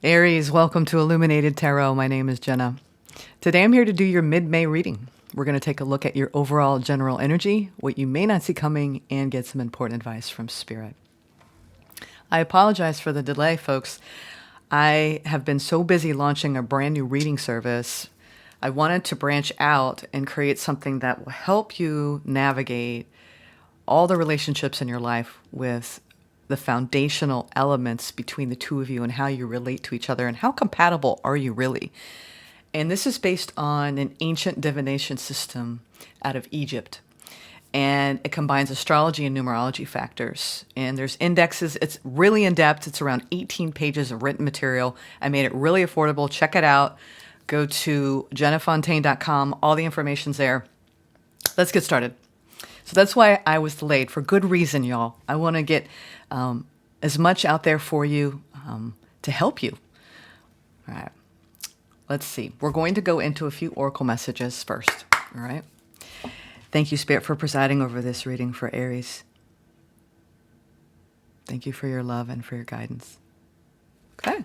Aries, welcome to Illuminated Tarot. My name is Jenna. Today I'm here to do your mid-May reading. We're going to take a look at your overall general energy, what you may not see coming, and get some important advice from Spirit. I apologize for the delay, folks. I have been so busy launching a brand new reading service. I wanted to branch out and create something that will help you navigate all the relationships in your life with the foundational elements between the two of you and how you relate to each other and how compatible are you really. And this is based on an ancient divination system out of Egypt. And it combines astrology and numerology factors. And there's indexes. It's really in depth. It's around 18 pages of written material. I made it really affordable. Check it out. Go to jennafontaine.com. All the information's there. Let's get started. So that's why I was delayed, for good reason, y'all. I want to get as much out there for you to help you. All right. Let's see. We're going to go into a few oracle messages first. All right. Thank you, Spirit, for presiding over this reading for Aries. Thank you for your love and for your guidance. Okay.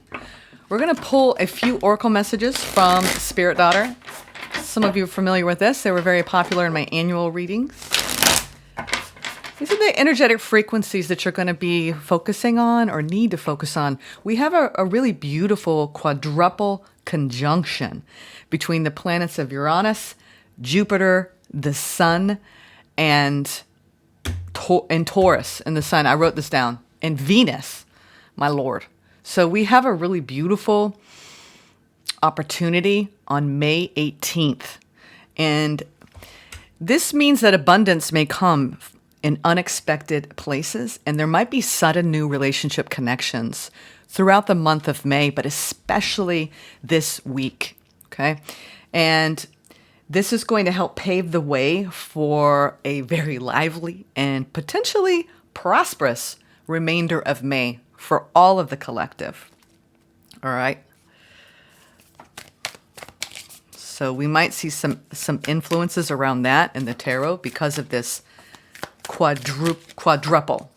We're going to pull a few oracle messages from Spirit Daughter. Some of you are familiar with this. They were very popular in my annual readings. These are the energetic frequencies that you're going to be focusing on or need to focus on. We have a really beautiful quadruple conjunction between the planets of Uranus, Jupiter, the Sun, and Taurus, and the Sun. I wrote this down. And Venus, my Lord. So we have a really beautiful opportunity on May 18th. And this means that abundance may come in unexpected places, and there might be sudden new relationship connections throughout the month of May, but especially this week, okay? And this is going to help pave the way for a very lively and potentially prosperous remainder of May for all of the collective, all right? So we might see some influences around that in the tarot because of this quadruple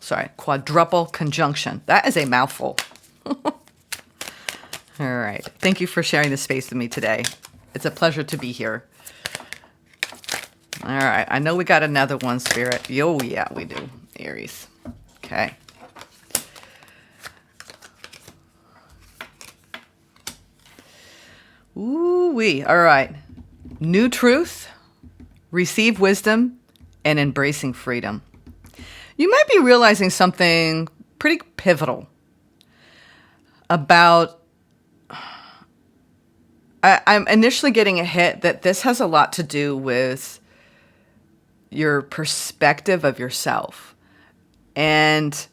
conjunction. That is a mouthful. All right. Thank you for sharing this space with me today. It's a pleasure to be here. All right. I know we got another one, Spirit. Oh, yeah, we do. Aries. Okay. Ooh-wee. All right. New truth, receive wisdom, and embracing freedom. You might be realizing something pretty pivotal about, I'm initially getting a hit that this has a lot to do with your perspective of yourself and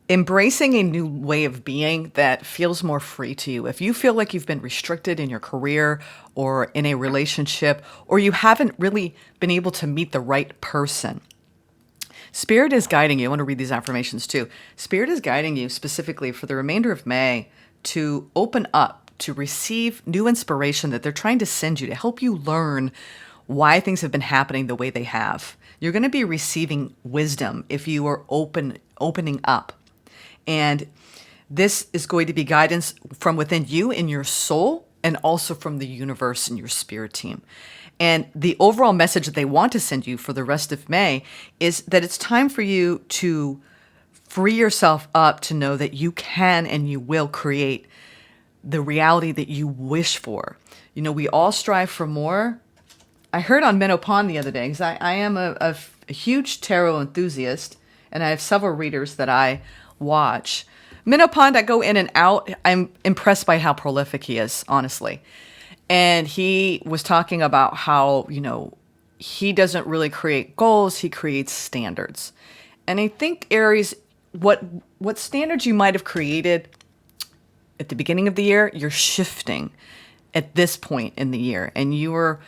embracing a new way of being that feels more free to you. If you feel like you've been restricted in your career or in a relationship, or you haven't really been able to meet the right person, Spirit is guiding you. I want to read these affirmations too. Spirit is guiding you specifically for the remainder of May to open up, to receive new inspiration that they're trying to send you to help you learn why things have been happening the way they have. You're going to be receiving wisdom if you are opening up. And this is going to be guidance from within you in your soul and also from the universe and your spirit team. And the overall message that they want to send you for the rest of May is that it's time for you to free yourself up to know that you can and you will create the reality that you wish for. You know, we all strive for more. I heard on Minnow Pond the other day, because I am a huge tarot enthusiast, and I have several readers that I watch. Minnow Pond, I go in and out. I'm impressed by how prolific he is, honestly. And he was talking about how, you know, he doesn't really create goals, he creates standards. And I think, Aries, what standards you might have created at the beginning of the year, you're shifting at this point in the year. And you are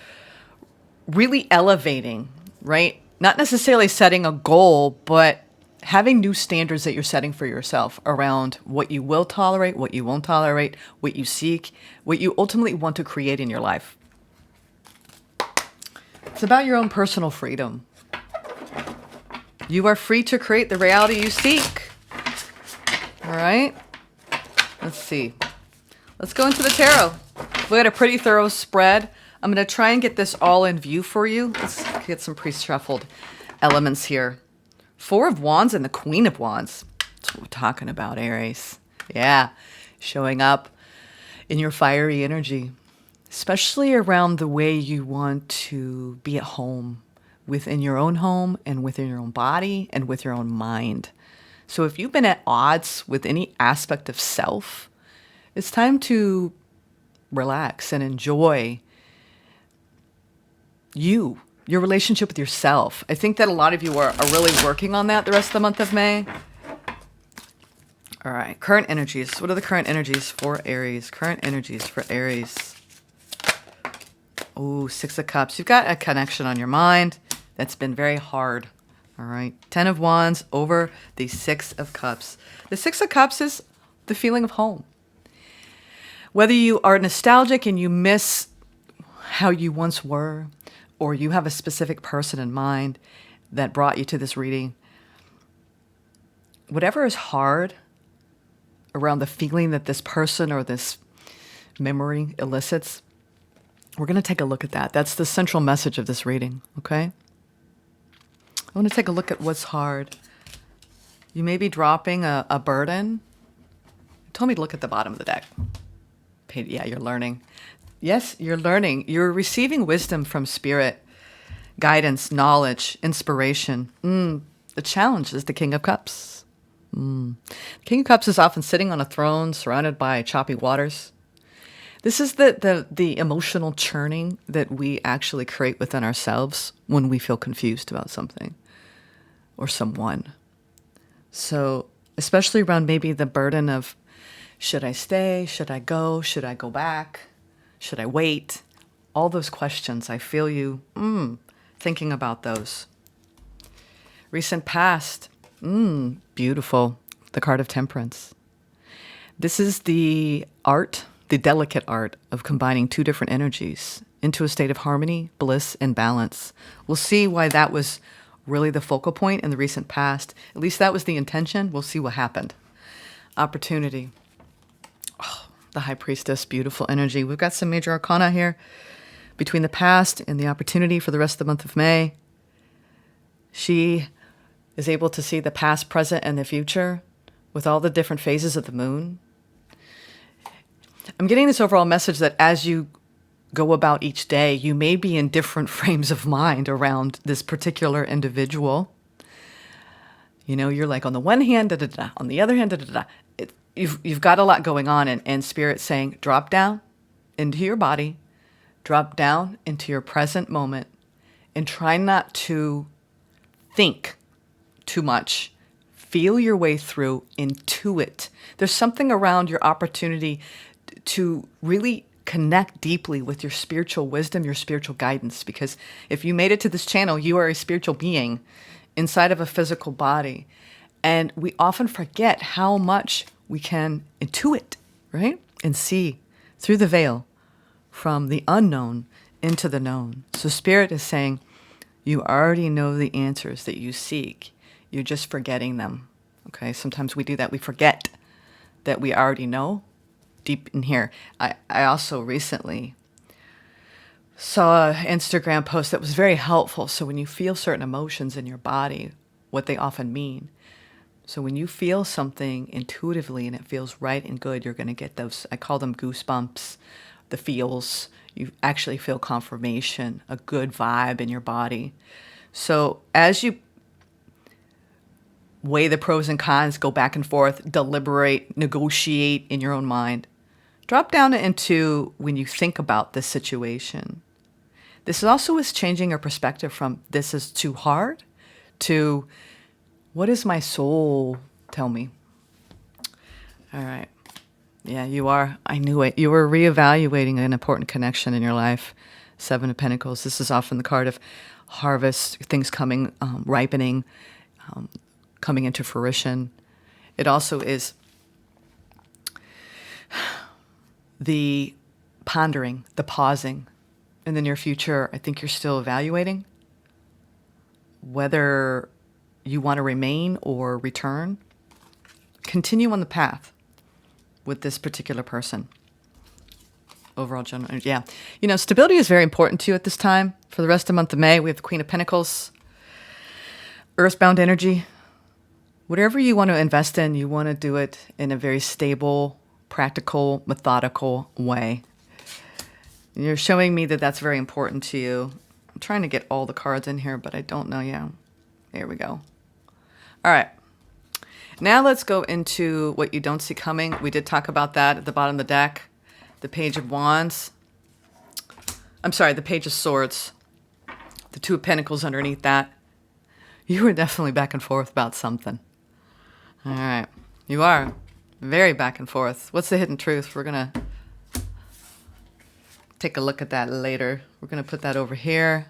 really elevating, right? Not necessarily setting a goal, but having new standards that you're setting for yourself around what you will tolerate, what you won't tolerate, what you seek, what you ultimately want to create in your life. It's about your own personal freedom. You are free to create the reality you seek. All right? Let's see. Let's go into the tarot. We got a pretty thorough spread. I'm going to try and get this all in view for you. Let's get some pre-shuffled elements here. Four of Wands and the Queen of Wands. That's what we're talking about, Aries. Yeah, showing up in your fiery energy, especially around the way you want to be at home, within your own home and within your own body and with your own mind. So if you've been at odds with any aspect of self, it's time to relax and enjoy your relationship with yourself. I think that a lot of you are really working on that the rest of the month of May. All right, current energies. What are the current energies for Aries? Current energies for Aries. Oh, Six of Cups. You've got a connection on your mind that's been very hard. All right, Ten of Wands over the Six of Cups. The Six of Cups is the feeling of home. Whether you are nostalgic and you miss how you once were, or you have a specific person in mind that brought you to this reading, whatever is hard around the feeling that this person or this memory elicits, we're going to take a look at that. That's the central message of this reading, okay? I want to take a look at what's hard. You may be dropping a burden. It told me to look at the bottom of the deck. Yeah, you're learning. Yes, you're learning. You're receiving wisdom from spirit, guidance, knowledge, inspiration. The challenge is the King of Cups. The King of Cups is often sitting on a throne surrounded by choppy waters. This is the emotional churning that we actually create within ourselves when we feel confused about something or someone. So especially around maybe the burden of, should I stay? Should I go? Should I go back? Should I wait? All those questions. I feel you thinking about those. Recent past. Beautiful. The card of Temperance. This is the art, the delicate art of combining two different energies into a state of harmony, bliss, and balance. We'll see why that was really the focal point in the recent past. At least that was the intention. We'll see what happened. Opportunity. The High Priestess, beautiful energy. We've got some major arcana here between the past and the opportunity for the rest of the month of May. She is able to see the past, present, and the future with all the different phases of the moon. I'm getting this overall message that as you go about each day, you may be in different frames of mind around this particular individual. You know, you're like on the one hand, da-da-da, on the other hand, da-da-da. You've got a lot going on, and Spirit's saying, drop down into your body, drop down into your present moment, and try not to think too much. Feel your way through, intuit. There's something around your opportunity to really connect deeply with your spiritual wisdom, your spiritual guidance, because if you made it to this channel, you are a spiritual being inside of a physical body. And we often forget how much we can intuit, right? And see through the veil from the unknown into the known. So Spirit is saying, you already know the answers that you seek. You're just forgetting them. Okay, sometimes we do that. We forget that we already know deep in here. I also recently saw an Instagram post that was very helpful. So when you feel certain emotions in your body, what they often mean. So when you feel something intuitively and it feels right and good, you're going to get those, I call them goosebumps, the feels. You actually feel confirmation, a good vibe in your body. So as you weigh the pros and cons, go back and forth, deliberate, negotiate in your own mind, drop down into when you think about this situation. This also is changing your perspective from this is too hard to what does my soul tell me? All right. Yeah, you are. I knew it. You were reevaluating an important connection in your life. Seven of Pentacles. This is often the card of harvest, things coming, ripening, coming into fruition. It also is the pondering, the pausing. In the near future, I think you're still evaluating whether you want to remain or return. Continue on the path with this particular person. overall general, yeah. You know, stability is very important to you at this time. For the rest of the month of May, we have the Queen of Pentacles, earthbound energy. Whatever you want to invest in, you want to do it in a very stable, practical, methodical way. You're showing me that that's very important to you. I'm trying to get all the cards in here, but I don't know. Yeah, there we go. All right. Now let's go into what you don't see coming. We did talk about that at the bottom of the deck. The Page of Wands. I'm sorry, the Page of Swords. The Two of Pentacles underneath that. You were definitely back and forth about something. All right. You are very back and forth. What's the hidden truth? We're going to take a look at that later. We're going to put that over here.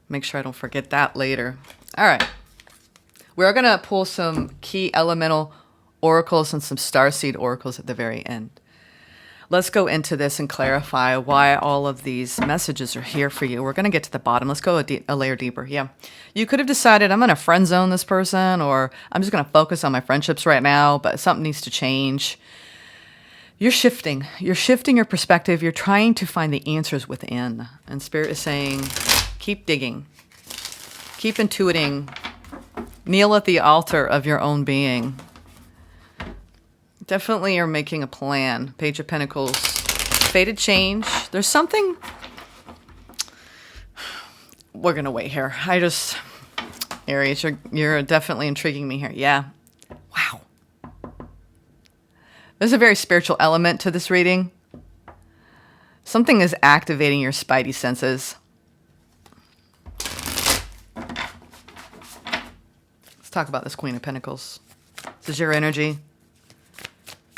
Make sure I don't forget that later. All right. We're going to pull some key elemental oracles and some starseed oracles at the very end. Let's go into this and clarify why all of these messages are here for you. We're going to get to the bottom. Let's go a layer deeper. Yeah. You could have decided I'm going to friend zone this person, or I'm just going to focus on my friendships right now, but something needs to change. You're shifting. You're shifting your perspective. You're trying to find the answers within. And Spirit is saying, keep digging. Keep intuiting. Kneel at the altar of your own being. Definitely you're making a plan. Page of Pentacles. Fated change. There's something. We're going to wait here. Aries, you're definitely intriguing me here. Yeah. Wow. There's a very spiritual element to this reading. Something is activating your spidey senses. Let's talk about this Queen of Pentacles. This is your energy.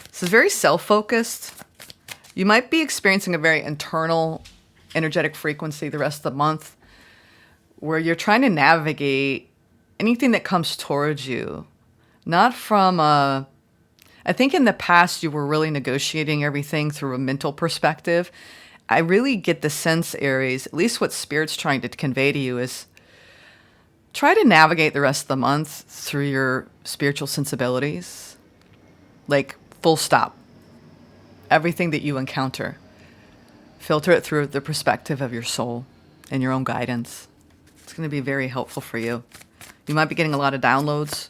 This is very self-focused. You might be experiencing a very internal, energetic frequency the rest of the month where you're trying to navigate anything that comes towards you. Not from a... I think in the past you were really negotiating everything through a mental perspective. I really get the sense, Aries, at least what Spirit's trying to convey to you is try to navigate the rest of the month through your spiritual sensibilities. Like, full stop. Everything that you encounter, filter it through the perspective of your soul and your own guidance. It's going to be very helpful for you. You might be getting a lot of downloads.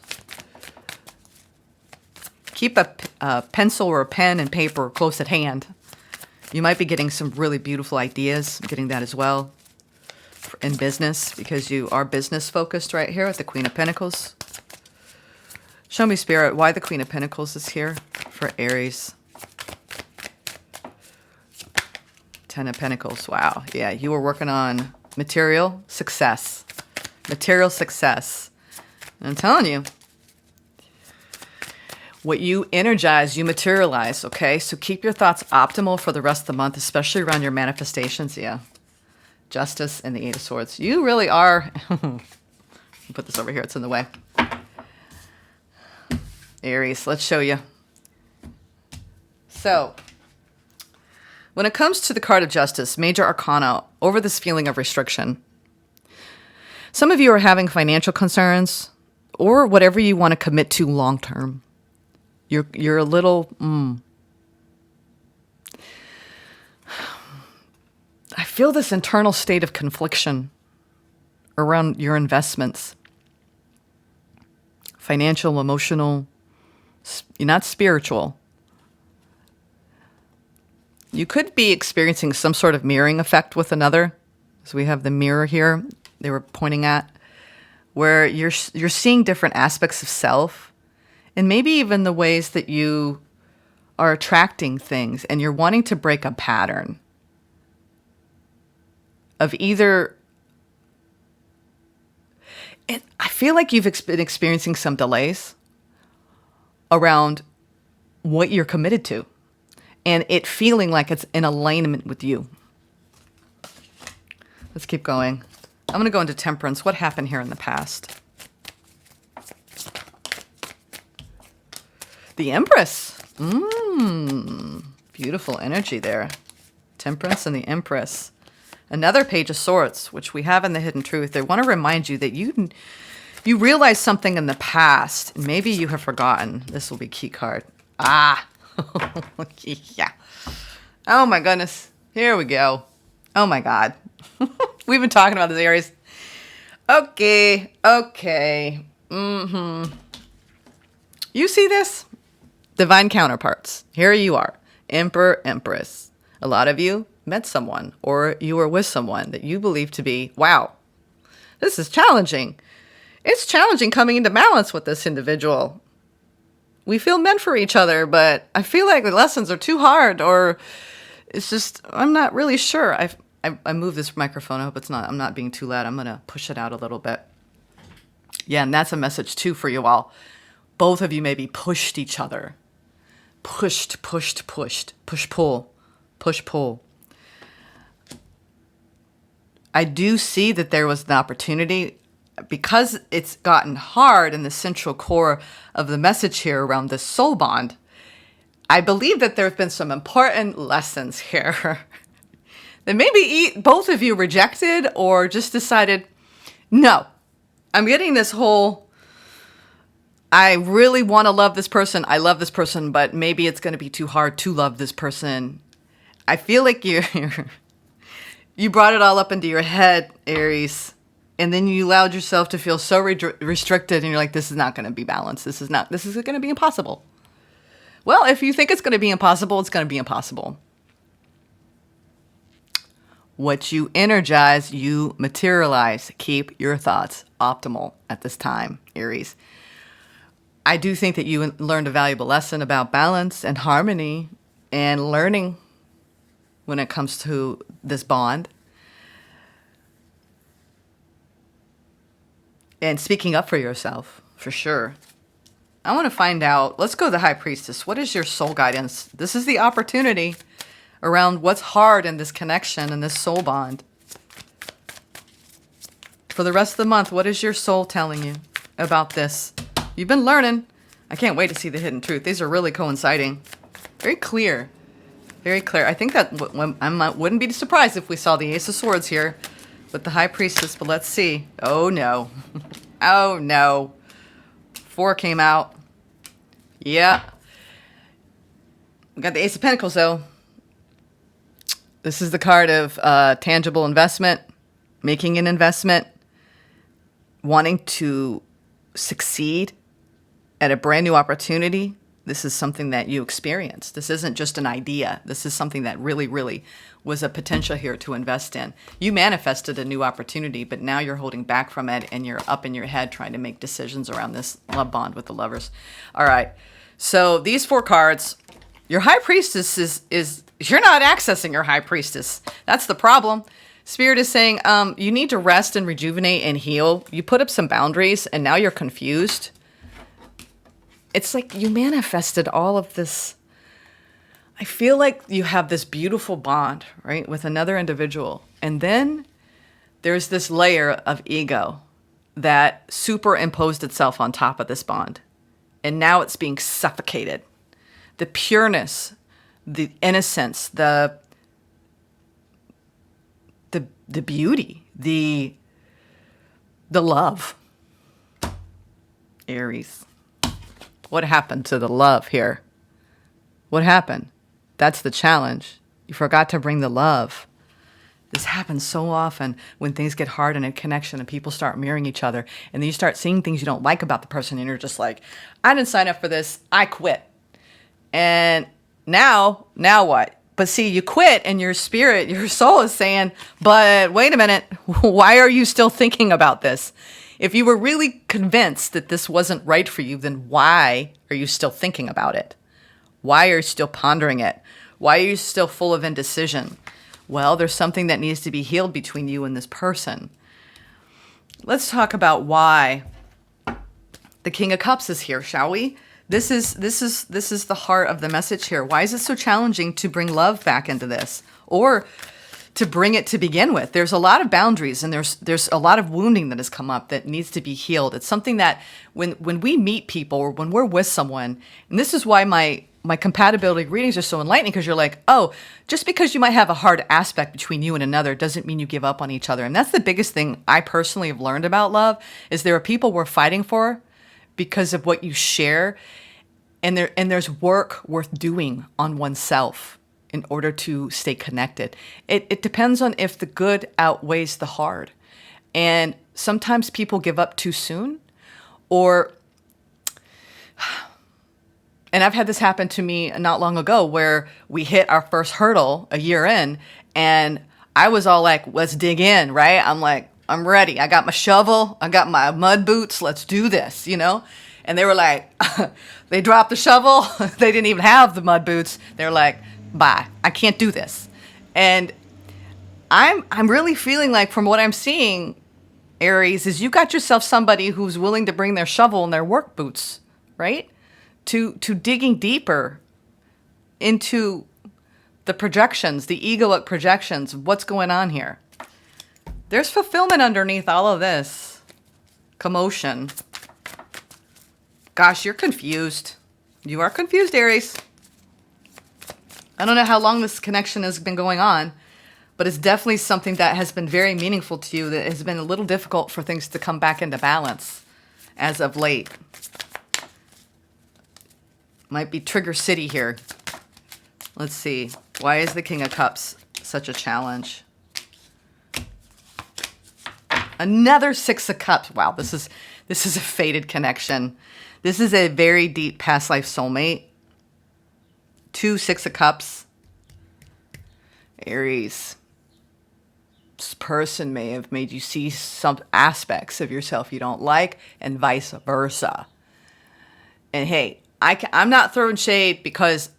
Keep a pencil or a pen and paper close at hand. You might be getting some really beautiful ideas. I'm getting that as well in business because you are business focused right here with the Queen of Pentacles. Show me, Spirit, why the Queen of Pentacles is here for Aries. Ten of Pentacles. Wow. Yeah, you were working on material success. Material success. And I'm telling you, what you energize, you materialize, okay? So keep your thoughts optimal for the rest of the month, especially around your manifestations. Yeah. Justice and the Eight of Swords. You really are... Put this over here. It's in the way. Aries, let's show you. So, when it comes to the card of Justice, Major Arcana, over this feeling of restriction, some of you are having financial concerns or whatever you want to commit to long term. You're a little... I feel this internal state of confliction around your investments. Financial, emotional... You're not spiritual. You could be experiencing some sort of mirroring effect with another. So we have the mirror here they were pointing at, where you're seeing different aspects of self and maybe even the ways that you are attracting things, and you're wanting to break a pattern of either... And I feel like you've been experiencing some delays around what you're committed to and it feeling like it's in alignment with you. Let's keep going. I'm going to go into Temperance. What happened here in the past? The Empress. Beautiful energy there. Temperance and the Empress. Another Page of Swords, which we have in the Hidden Truth. They want to remind you that you realized something in the past. Maybe you have forgotten. This will be key card. Yeah. Oh my goodness. Here we go. Oh my God. We've been talking about this, Aries. Okay. You see this? Divine counterparts. Here you are. Emperor, Empress. A lot of you met someone or you were with someone that you believe to be, wow, this is challenging. It's challenging coming into balance with this individual. We feel meant for each other, but I feel like the lessons are too hard, or it's just, I'm not really sure. I moved this microphone. I hope I'm not being too loud. I'm going to push it out a little bit. Yeah, and that's a message too for you all. Both of you maybe pushed each other. Pushed, pull. I do see that there was an opportunity, because it's gotten hard in the central core of the message here around this soul bond. I believe that there have been some important lessons here that maybe both of you rejected or just decided, no, I'm getting this whole, I really want to love this person. I love this person, but maybe it's going to be too hard to love this person. I feel like you brought it all up into your head, Aries. And then you allowed yourself to feel so restricted, and you're like, this is not going to be balanced. This is going to be impossible. Well, if you think it's going to be impossible, it's going to be impossible. What you energize, you materialize. Keep your thoughts optimal at this time, Aries. I do think that you learned a valuable lesson about balance and harmony and learning when it comes to this bond. And speaking up for yourself, for sure. I want to find out, let's go to the High Priestess. What is your soul guidance? This is the opportunity around what's hard in this connection and this soul bond. For the rest of the month, what is your soul telling you about this? You've been learning. I can't wait to see the hidden truth. These are really coinciding. Very clear. Very clear. I think that I wouldn't be surprised if we saw the Ace of Swords here with the High Priestess, but let's see. Oh no. Oh no. 4 came out. Yeah. We got the Ace of Pentacles though. This is the card of tangible investment, making an investment, wanting to succeed at a brand new opportunity. This is something that you experienced. This isn't just an idea. This is something that really, really was a potential here to invest in. You manifested a new opportunity, but now you're holding back from it and you're up in your head trying to make decisions around this love bond with the Lovers. All right. So these 4 cards, your High Priestess is you're not accessing your High Priestess. That's the problem. Spirit is saying you need to rest and rejuvenate and heal. You put up some boundaries and now you're confused. It's like you manifested all of this. I feel like you have this beautiful bond, right, with another individual. And then there's this layer of ego that superimposed itself on top of this bond. And now it's being suffocated. The pureness, the innocence, the beauty, the love. Aries. What happened to the love here? What happened? That's the challenge. You forgot to bring the love. This happens so often when things get hard in a connection and people start mirroring each other. And then you start seeing things you don't like about the person. And you're just like, I didn't sign up for this. I quit. And now what? But see, you quit and your spirit, your soul is saying, but wait a minute. Why are you still thinking about this? If you were really convinced that this wasn't right for you, then why are you still thinking about it? Why are you still pondering it? Why are you still full of indecision? Well, there's something that needs to be healed between you and this person. Let's talk about why the King of Cups is here, shall we? This is the heart of the message here. Why is it so challenging to bring love back into this? Or to bring it to begin with. There's a lot of boundaries and there's a lot of wounding that has come up that needs to be healed. It's something that when we meet people or when we're with someone, and this is why my compatibility readings are so enlightening, because you're like, oh, just because you might have a hard aspect between you and another doesn't mean you give up on each other. And that's the biggest thing I personally have learned about love, is there are people we're fighting for because of what you share, and there's work worth doing on oneself. in order to stay connected. It depends on if the good outweighs the hard. And sometimes people give up too soon, or, and I've had this happen to me not long ago where we hit our first hurdle a year in, and I was all like, let's dig in, right? I'm like, I'm ready. I got my shovel. I got my mud boots. Let's do this, you know? And they were like, they dropped the shovel. They didn't even have the mud boots. They're like, bye. I can't do this. And I'm really feeling like, from what I'm seeing, Aries, is you got yourself somebody who's willing to bring their shovel and their work boots, right? To digging deeper into the projections, the egoic projections, what's going on here. There's fulfillment underneath all of this commotion. Gosh, you're confused. You are confused, Aries. I don't know how long this connection has been going on, but it's definitely something that has been very meaningful to you, that has been a little difficult for things to come back into balance as of late. Might be Trigger City here. Let's see. Why is the King of Cups such a challenge? Another Six of Cups. Wow, this is a fated connection. This is a very deep past life soulmate. 2 Six of Cups. Aries. This person may have made you see some aspects of yourself you don't like, and vice versa. And hey, I'm not throwing shade, because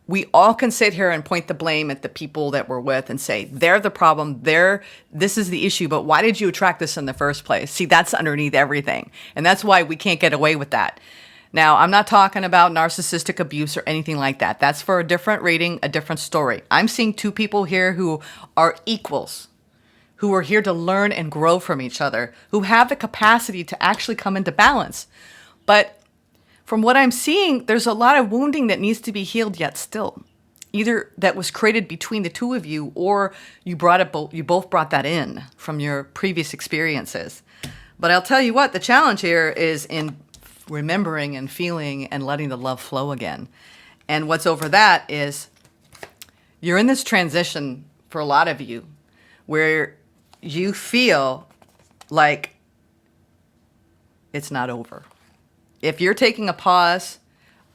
we all can sit here and point the blame at the people that we're with and say, they're the problem, this is the issue, but why did you attract this in the first place? See, that's underneath everything. And that's why we can't get away with that. Now, I'm not talking about narcissistic abuse or anything like that. That's for a different reading, a different story. I'm seeing 2 people here who are equals, who are here to learn and grow from each other, who have the capacity to actually come into balance. But from what I'm seeing, there's a lot of wounding that needs to be healed yet still. Either that was created between the 2 of you, or you both brought that in from your previous experiences. But I'll tell you what, the challenge here is in remembering and feeling and letting the love flow again. And what's over that is you're in this transition for a lot of you where you feel like it's not over. If you're taking a pause,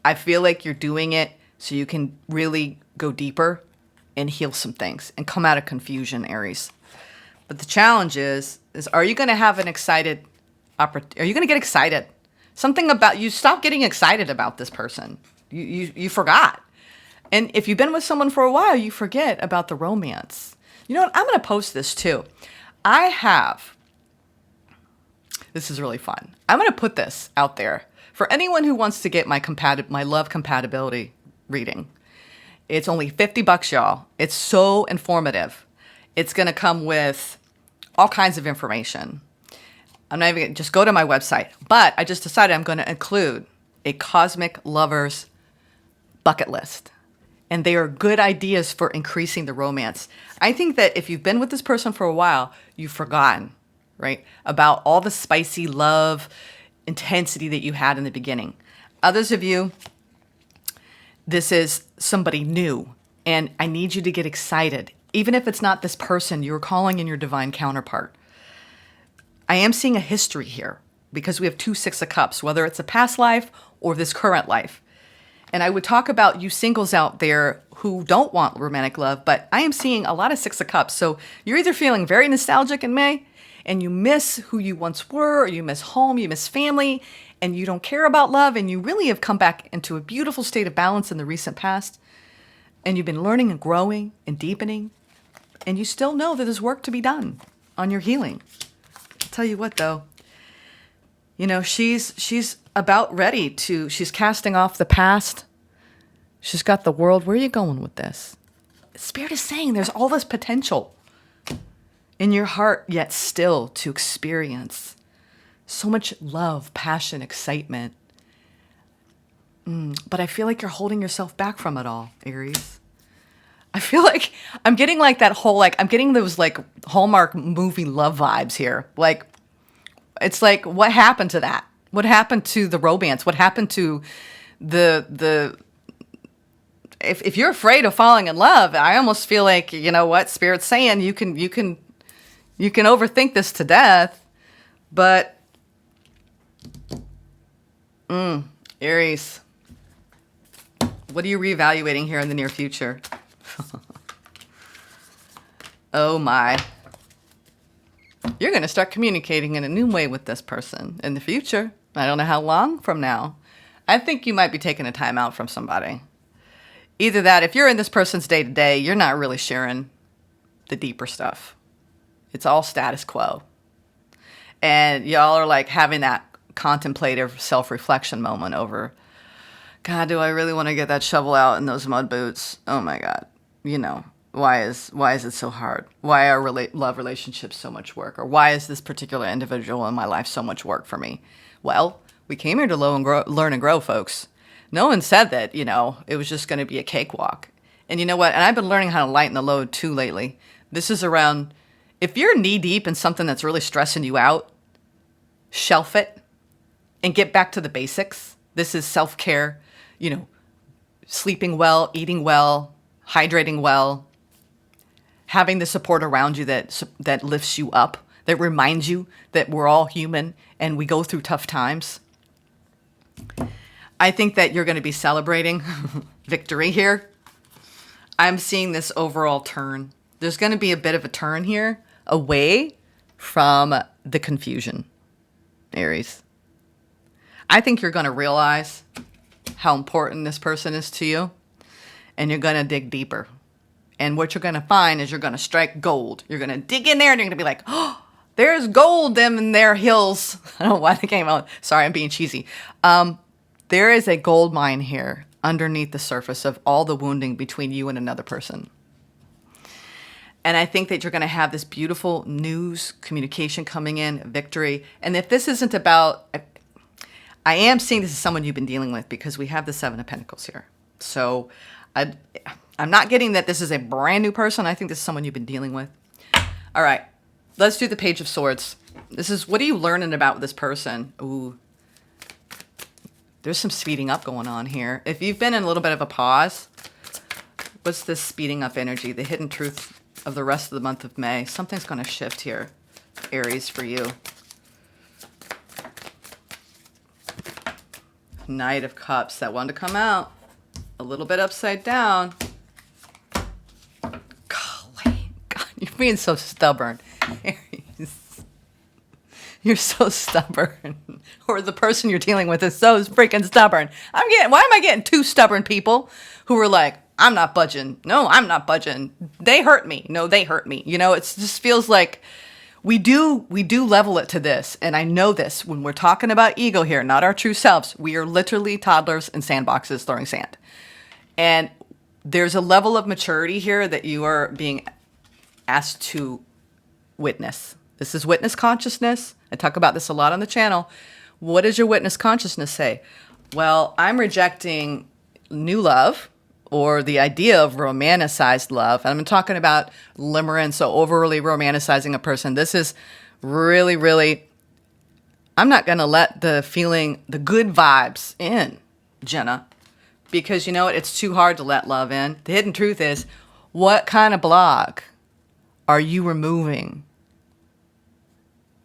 I feel like you're doing it so you can really go deeper and heal some things and come out of confusion, Aries. But the challenge is are you going to have an excited opportunity? Are you going to get excited? Something about you, stop getting excited about this person. You forgot. And if you've been with someone for a while, you forget about the romance. You know what? I'm going to post this too. This is really fun. I'm going to put this out there for anyone who wants to get my love compatibility reading. It's only $50, y'all. It's so informative. It's going to come with all kinds of information. I'm not even going to just go to my website, but I just decided I'm going to include a cosmic lover's bucket list. And they are good ideas for increasing the romance. I think that if you've been with this person for a while, you've forgotten, right, about all the spicy love intensity that you had in the beginning. Others of you, this is somebody new, and I need you to get excited. Even if it's not this person, you're calling in your divine counterpart. I am seeing a history here because we have 2 Six of Cups, whether it's a past life or this current life. And I would talk about you singles out there who don't want romantic love, but I am seeing a lot of Six of Cups. So you're either feeling very nostalgic in May, and you miss who you once were, or you miss home, you miss family, and you don't care about love, and you really have come back into a beautiful state of balance in the recent past, and you've been learning and growing and deepening, and you still know that there's work to be done on your healing. I'll tell you what, though, you know, she's about ready to, she's casting off the past. She's got the world. Where are you going with this? Spirit is saying there's all this potential in your heart, yet still to experience so much love, passion, excitement. But I feel like you're holding yourself back from it all, Aries. I feel like I'm getting like that whole, like, I'm getting those like Hallmark movie love vibes here. Like, it's like, what happened to that? What happened to the romance? What happened to the if you're afraid of falling in love, I almost feel like, you know what, Spirit's saying you can overthink this to death, but Aries, what are you reevaluating here in the near future? Oh my. You're going to start communicating in a new way with this person in the future. I don't know how long from now. I think you might be taking a time out from somebody. Either that, if you're in this person's day-to-day, you're not really sharing the deeper stuff. It's all status quo. And y'all are like having that contemplative self-reflection moment over, God, do I really want to get that shovel out in those mud boots? Oh my God. You know, why is it so hard? Why are love relationships so much work? Or why is this particular individual in my life so much work for me? Well, we came here to learn and grow, folks. No one said that, you know, it was just going to be a cakewalk. And you know what? And I've been learning how to lighten the load too lately. This is around, if you're knee deep in something that's really stressing you out, shelf it and get back to the basics. This is self-care, you know, sleeping well, eating well, hydrating well, having the support around you that lifts you up, that reminds you that we're all human and we go through tough times. I think that you're going to be celebrating victory here. I'm seeing this overall turn. There's going to be a bit of a turn here away from the confusion, Aries. I think you're going to realize how important this person is to you, and you're going to dig deeper. And what you're going to find is you're going to strike gold. You're going to dig in there and you're going to be like, oh, there's gold in their hills. I don't know why they came out. Sorry, I'm being cheesy. There is a gold mine here underneath the surface of all the wounding between you and another person. And I think that you're going to have this beautiful news, communication coming in, victory. And if this isn't about, I am seeing this as someone you've been dealing with because we have the Seven of Pentacles here. So I'm not getting that this is a brand new person. I think this is someone you've been dealing with. All right, let's do the Page of Swords. This is, what are you learning about this person? Ooh. There's some speeding up going on here. If you've been in a little bit of a pause, what's this speeding up energy? The hidden truth of the rest of the month of May. Something's going to shift here, Aries, for you. Knight of Cups. That one to come out. A little bit upside down. Golly. God, you're being so stubborn, Aries. You're so stubborn. Or the person you're dealing with is so freaking stubborn. Why am I getting two stubborn people who are like, I'm not budging. No, I'm not budging. They hurt me. No, they hurt me. You know, it just feels like we do level it to this. And I know this when we're talking about ego here, not our true selves. We are literally toddlers in sandboxes throwing sand. And there's a level of maturity here that you are being asked to witness. This is witness consciousness. I talk about this a lot on the channel. What does your witness consciousness say? Well, I'm rejecting new love or the idea of romanticized love. And I'm talking about limerence, so overly romanticizing a person. This is really, really, I'm not going to let the good vibes in, Jenna, because you know what? It's too hard to let love in. The hidden truth is, what kind of block are you removing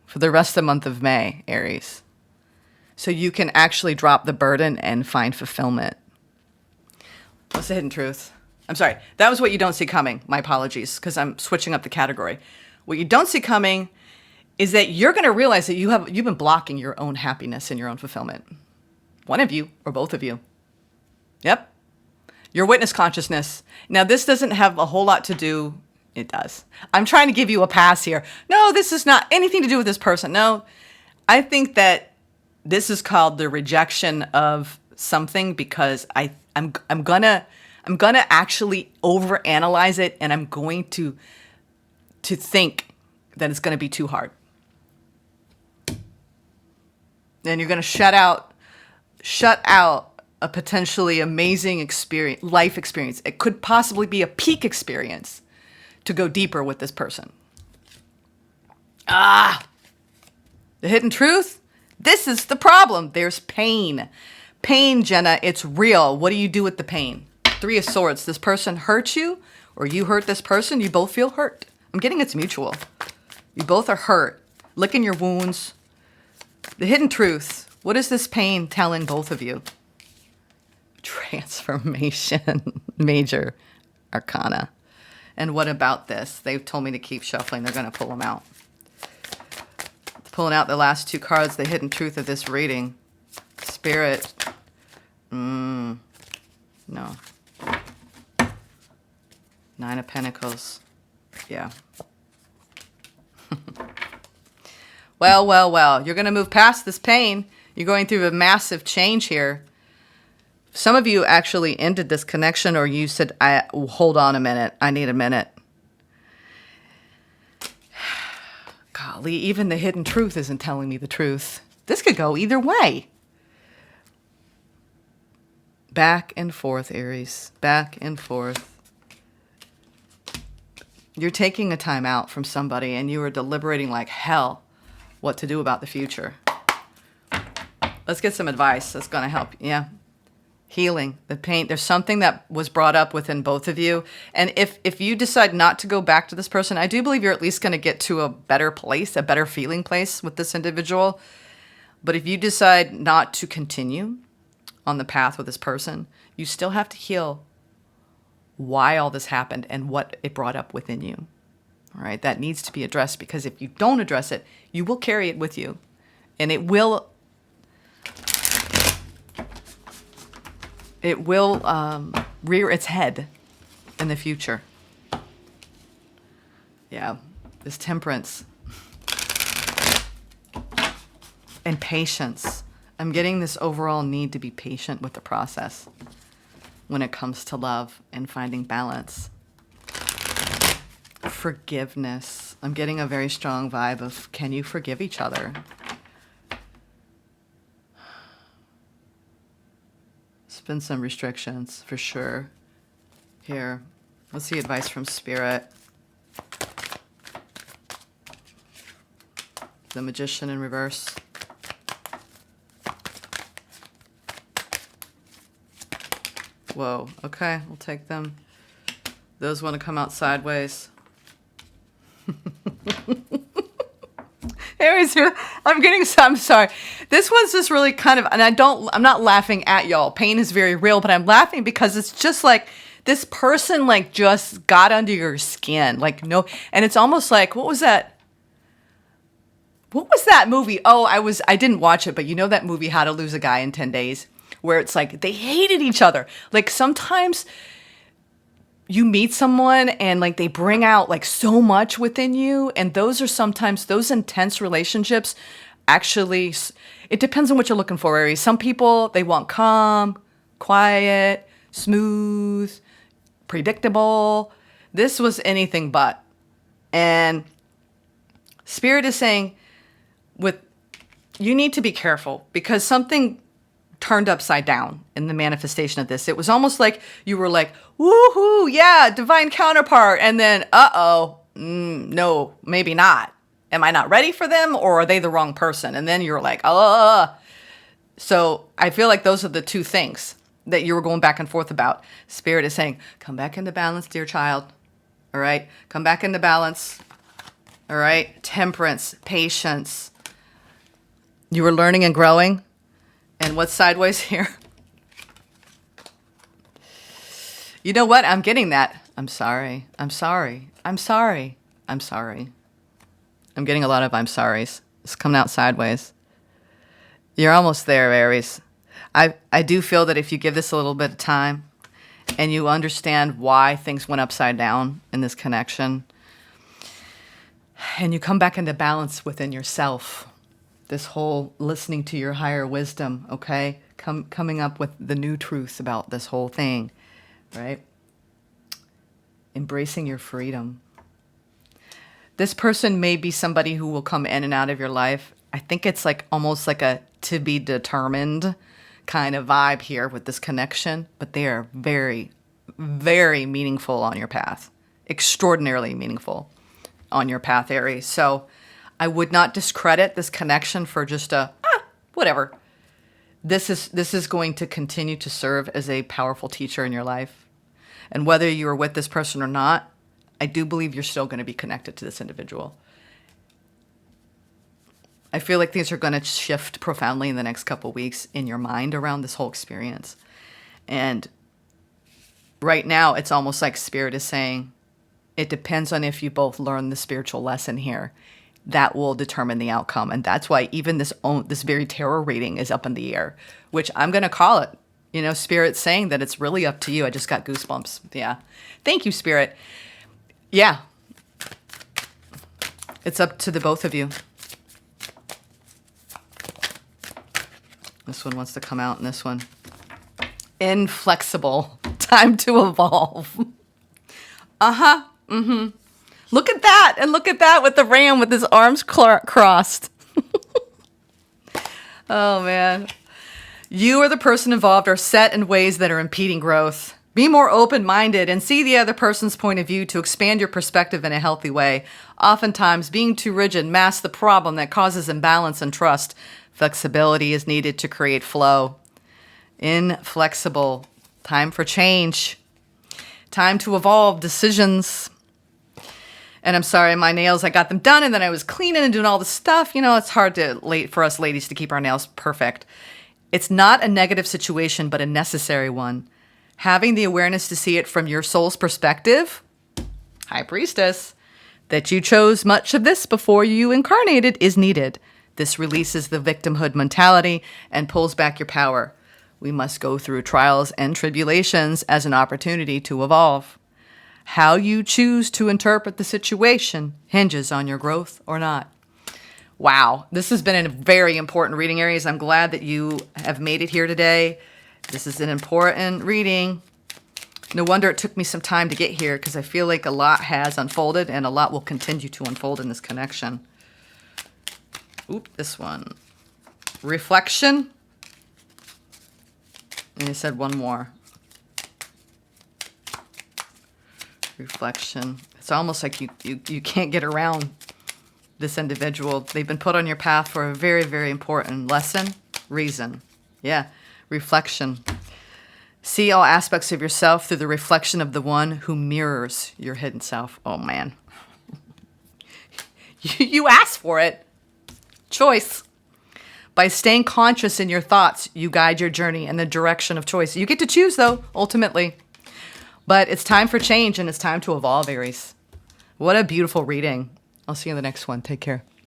for the rest of the month of May, Aries, so you can actually drop the burden and find fulfillment? What's the hidden truth? I'm sorry. That was what you don't see coming. My apologies, because I'm switching up the category. What you don't see coming is that you're going to realize that you've been blocking your own happiness and your own fulfillment. One of you or both of you. Yep. Your witness consciousness. Now, this doesn't have a whole lot to do. It does. I'm trying to give you a pass here. No, this is not anything to do with this person. No, I think that this is called the rejection of something because I'm gonna actually overanalyze it, and I'm going to think that it's gonna be too hard. Then you're gonna shut out a potentially amazing life experience. It could possibly be a peak experience to go deeper with this person. The hidden truth? This is the problem. There's pain. Pain, Jenna, it's real. What do you do with the pain? Three of Swords. This person hurt you or you hurt this person. You both feel hurt. I'm getting it's mutual. You both are hurt. Licking your wounds. The hidden truth. What is this pain telling both of you? Transformation. Major Arcana. And what about this? They've told me to keep shuffling. They're going to pull them out. Pulling out the last two cards, the hidden truth of this reading. Spirit. No. Nine of Pentacles. Yeah. Well. You're going to move past this pain. You're going through a massive change here. Some of you actually ended this connection, or you said, hold on a minute. I need a minute. Golly, even the hidden truth isn't telling me the truth. This could go either way. Back and forth, Aries. Back and forth. You're taking a time out from somebody and you are deliberating like hell what to do about the future. Let's get some advice that's going to help. Yeah. Healing, the pain. There's something that was brought up within both of you. And if you decide not to go back to this person, I do believe you're at least going to get to a better place, a better feeling place with this individual. But if you decide not to continue on the path with this person, you still have to heal why all this happened and what it brought up within you. All right, that needs to be addressed, because if you don't address it, you will carry it with you, and it will rear its head in the future. Yeah, this Temperance and patience. I'm getting this overall need to be patient with the process when it comes to love and finding balance. Forgiveness. I'm getting a very strong vibe of, can you forgive each other? There's been some restrictions for sure. Here, what's the advice from Spirit? The Magician in reverse. Whoa, okay, we'll take them. Those want to come out sideways. Aries, I'm sorry. This one's just really kind of, and I'm not laughing at y'all. Pain is very real, but I'm laughing because it's just like this person like just got under your skin. Like, no, and it's almost like, what was that? What was that movie? Oh, I didn't watch it, but you know that movie, How to Lose a Guy in 10 Days, where it's like they hated each other. Like sometimes you meet someone and like they bring out like so much within you. And those are sometimes those intense relationships. Actually, it depends on what you're looking for, Aries. Some people, they want calm, quiet, smooth, predictable. This was anything but. And Spirit is saying, you need to be careful, because something turned upside down in the manifestation of this. It was almost like you were like, woohoo, yeah, divine counterpart. And then, no, maybe not. Am I not ready for them, or are they the wrong person? And then you're like, So I feel like those are the two things that you were going back and forth about. Spirit is saying, come back into balance, dear child. All right. Come back into balance. All right. Temperance, patience. You were learning and growing. And what's sideways here? You know what? I'm getting that. I'm sorry. I'm sorry. I'm sorry. I'm sorry. I'm getting a lot of I'm sorries. It's coming out sideways. You're almost there, Aries. I do feel that if you give this a little bit of time and you understand why things went upside down in this connection, and you come back into balance within yourself, this whole listening to your higher wisdom, okay? Coming up with the new truth about this whole thing, right? Embracing your freedom. This person may be somebody who will come in and out of your life. I think it's like almost like a to be determined kind of vibe here with this connection, but they are very, very meaningful on your path. Extraordinarily meaningful on your path, Aries. So I would not discredit this connection for just whatever. This is going to continue to serve as a powerful teacher in your life. And whether you're with this person or not, I do believe you're still going to be connected to this individual. I feel like things are going to shift profoundly in the next couple of weeks in your mind around this whole experience. And right now, it's almost like Spirit is saying, it depends on if you both learn the spiritual lesson here. That will determine the outcome. And that's why even this very tarot reading is up in the air, which I'm going to call it. You know, Spirit's saying that it's really up to you. I just got goosebumps. Yeah. Thank you, Spirit. Yeah. It's up to the both of you. This one wants to come out, and this one. Inflexible. Time to evolve. Uh-huh. Mm-hmm. Look at that. And look at that with the ram with his arms crossed. Oh, man. You or the person involved are set in ways that are impeding growth. Be more open-minded and see the other person's point of view to expand your perspective in a healthy way. Oftentimes, being too rigid masks the problem that causes imbalance and trust. Flexibility is needed to create flow. Inflexible. Time for change. Time to evolve. Decisions. And I'm sorry, my nails, I got them done, and then I was cleaning and doing all the stuff. You know, it's hard for us ladies to keep our nails perfect. It's not a negative situation, but a necessary one. Having the awareness to see it from your soul's perspective, High Priestess, that you chose much of this before you incarnated is needed. This releases the victimhood mentality and pulls back your power. We must go through trials and tribulations as an opportunity to evolve. How you choose to interpret the situation hinges on your growth or not. Wow, this has been a very important reading, Aries. I'm glad that you have made it here today. This is an important reading. No wonder it took me some time to get here, because I feel like a lot has unfolded and a lot will continue to unfold in this connection. Oop, this one. Reflection. And you said one more. Reflection. It's almost like you can't get around this individual. They've been put on your path for a very, very important lesson. Reason. Yeah. Reflection. See all aspects of yourself through the reflection of the one who mirrors your hidden self. Oh, man. You asked for it. Choice. By staying conscious in your thoughts, you guide your journey in the direction of choice. You get to choose, though, ultimately. But it's time for change, and it's time to evolve, Aries. What a beautiful reading. I'll see you in the next one. Take care.